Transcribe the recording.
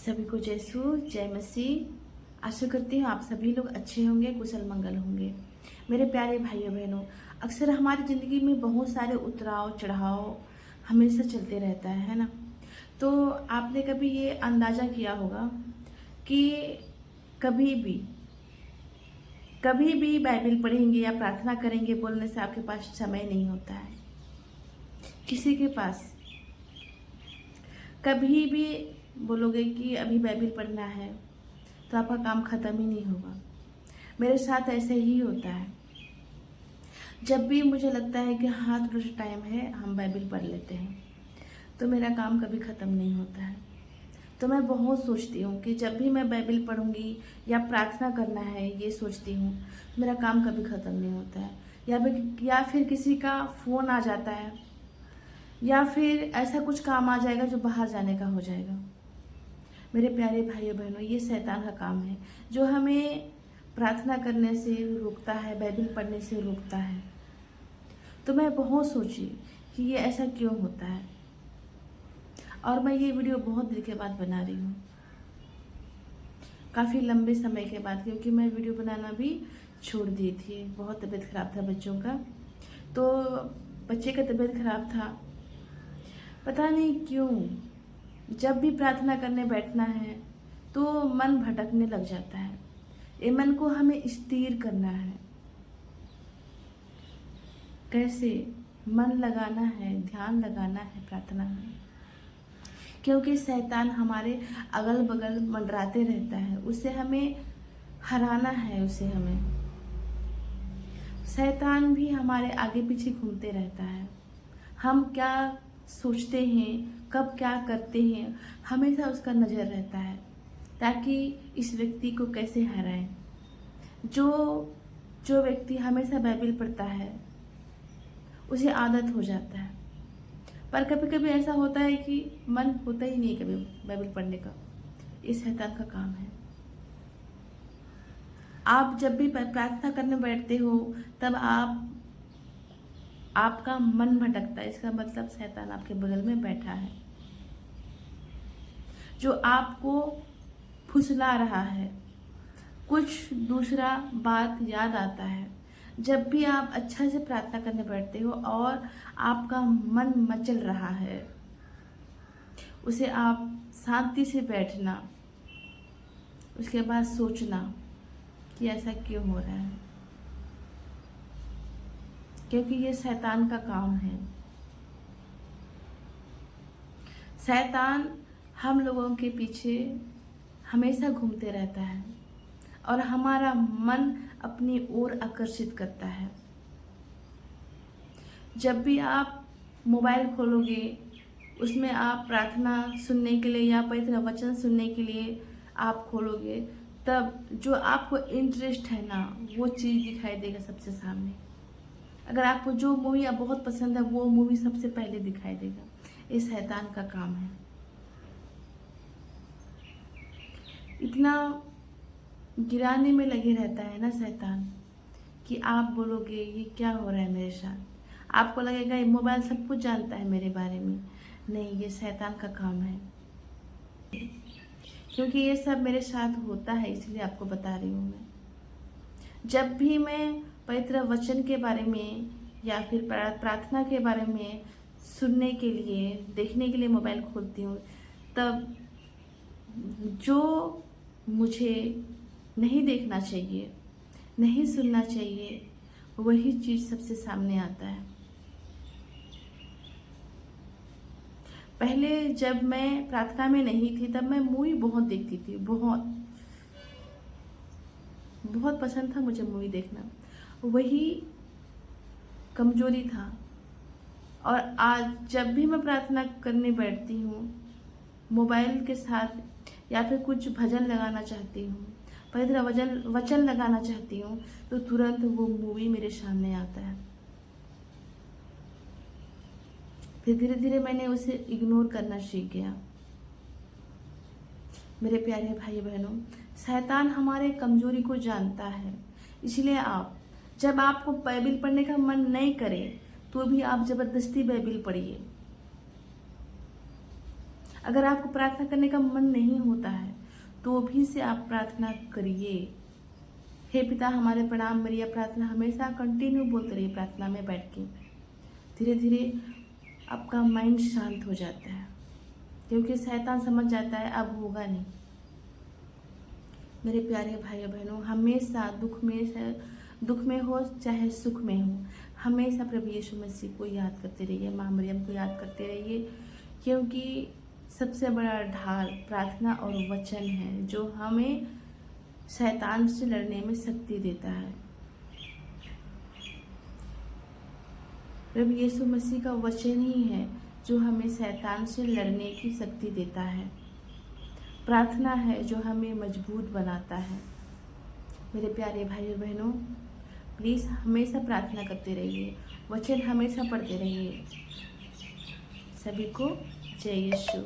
सभी को जय सू जय मसीह। आशा करती हूँ आप सभी लोग अच्छे होंगे, कुशल मंगल होंगे। मेरे प्यारे भाइयों बहनों, अक्सर हमारी ज़िंदगी में बहुत सारे उतराव चढ़ाव हमेशा चलते रहता है ना। तो आपने कभी ये अंदाज़ा किया होगा कि कभी भी कभी भी बाइबल पढ़ेंगे या प्रार्थना करेंगे बोलने से आपके पास समय नहीं होता है। किसी के पास कभी भी बोलोगे कि अभी बाइबल पढ़ना है तो आपका काम ख़त्म ही नहीं होगा। मेरे साथ ऐसे ही होता है। जब भी मुझे लगता है कि हाँ थोड़ा सा टाइम है, हम बाइबल पढ़ लेते हैं, तो मेरा काम कभी ख़त्म नहीं होता है। तो मैं बहुत सोचती हूँ कि जब भी मैं बाइबल पढ़ूंगी या प्रार्थना करना है, ये सोचती हूँ, मेरा काम कभी ख़त्म नहीं होता है। या फिर किसी का फ़ोन आ जाता है, या फिर ऐसा कुछ काम आ जाएगा जो बाहर जाने का हो जाएगा। मेरे प्यारे भाइयों बहनों, ये शैतान का काम है जो हमें प्रार्थना करने से रोकता है, बाइबल पढ़ने से रोकता है। तो मैं बहुत सोची कि ये ऐसा क्यों होता है, और मैं ये वीडियो बहुत देर के बाद बना रही हूँ, काफ़ी लंबे समय के बाद, क्योंकि मैं वीडियो बनाना भी छोड़ दी थी। बहुत तबीयत ख़राब था बच्चों का, तो बच्चे का तबीयत ख़राब था, पता नहीं क्यों जब भी प्रार्थना करने बैठना है तो मन भटकने लग जाता है। ये मन को हमें स्थिर करना है। कैसे मन लगाना है, ध्यान लगाना है प्रार्थना में, क्योंकि शैतान हमारे अगल बगल मंडराते रहता है। उसे हमें हराना है। शैतान भी हमारे आगे पीछे घूमते रहता है। हम क्या सोचते हैं, कब क्या करते हैं, हमेशा उसका नज़र रहता है, ताकि इस व्यक्ति को कैसे हराएं। जो व्यक्ति हमेशा बाइबल पढ़ता है उसे आदत हो जाता है, पर कभी कभी ऐसा होता है कि मन होता ही नहीं कभी बाइबल पढ़ने का। ये शैतान का काम है। आप जब भी प्रार्थना करने बैठते हो तब आपका मन भटकता है, इसका मतलब शैतान आपके बगल में बैठा है, जो आपको फुसला रहा है। कुछ दूसरा बात याद आता है। जब भी आप अच्छा से प्रार्थना करने बैठते हो और आपका मन मचल रहा है, उसे आप शांति से बैठना, उसके बाद सोचना कि ऐसा क्यों हो रहा है, क्योंकि ये शैतान का काम है। शैतान हम लोगों के पीछे हमेशा घूमते रहता है और हमारा मन अपनी ओर आकर्षित करता है। जब भी आप मोबाइल खोलोगे, उसमें आप प्रार्थना सुनने के लिए या पवित्र वचन सुनने के लिए आप खोलोगे, तब जो आपको इंटरेस्ट है ना, वो चीज़ दिखाई देगा सबसे सामने। अगर आपको जो मूवी आप बहुत पसंद है, वो मूवी सबसे पहले दिखाई देगा। ये शैतान का काम है। इतना गिराने में लगे रहता है ना शैतान, कि आप बोलोगे ये क्या हो रहा है मेरे साथ। आपको लगेगा ये मोबाइल सब कुछ जानता है मेरे बारे में। नहीं, ये शैतान का काम है, क्योंकि ये सब मेरे साथ होता है, इसलिए आपको बता रही हूँ मैं। जब भी मैं पवित्र वचन के बारे में या फिर प्रार्थना के बारे में सुनने के लिए, देखने के लिए मोबाइल खोलती हूँ, तब जो मुझे नहीं देखना चाहिए, नहीं सुनना चाहिए, वही चीज़ सबसे सामने आता है। पहले जब मैं प्रार्थना में नहीं थी तब मैं मूवी बहुत देखती थी, बहुत बहुत पसंद था मुझे मूवी देखना, वही कमजोरी था। और आज जब भी मैं प्रार्थना करने बैठती हूँ, मोबाइल के साथ या फिर कुछ भजन लगाना चाहती हूँ, पवित्र वचन लगाना चाहती हूँ, तो तुरंत वो मूवी मेरे सामने आता है। फिर धीरे धीरे मैंने उसे इग्नोर करना सीख गया। मेरे प्यारे भाई बहनों, शैतान हमारे कमजोरी को जानता है, इसलिए जब आपको बाइबल पढ़ने का मन नहीं करे तो भी आप जबरदस्ती बाइबल पढ़िए। अगर आपको प्रार्थना करने का मन नहीं होता है तो भी से आप प्रार्थना करिए। हे पिता हमारे प्रणाम, मेरी यह प्रार्थना हमेशा कंटिन्यू बोलते रहिए प्रार्थना में बैठ के। धीरे धीरे आपका माइंड शांत हो जाता है, क्योंकि शैतान समझ जाता है अब होगा नहीं। मेरे प्यारे भाइयों बहनों, हमेशा दुख में हो चाहे सुख में हो, हमेशा प्रभु यीशु मसीह को याद करते रहिए, माँ मरियम को याद करते रहिए, क्योंकि सबसे बड़ा ढाल प्रार्थना और वचन है जो हमें शैतान से लड़ने में शक्ति देता है। प्रभु यीशु मसीह का वचन ही है जो हमें शैतान से लड़ने की शक्ति देता है। प्रार्थना है जो हमें मजबूत बनाता है। मेरे प्यारे भाइयों बहनों, प्लीज़ हमेशा प्रार्थना करते रहिए, वचन हमेशा पढ़ते रहिए। सभी को जय यीशु।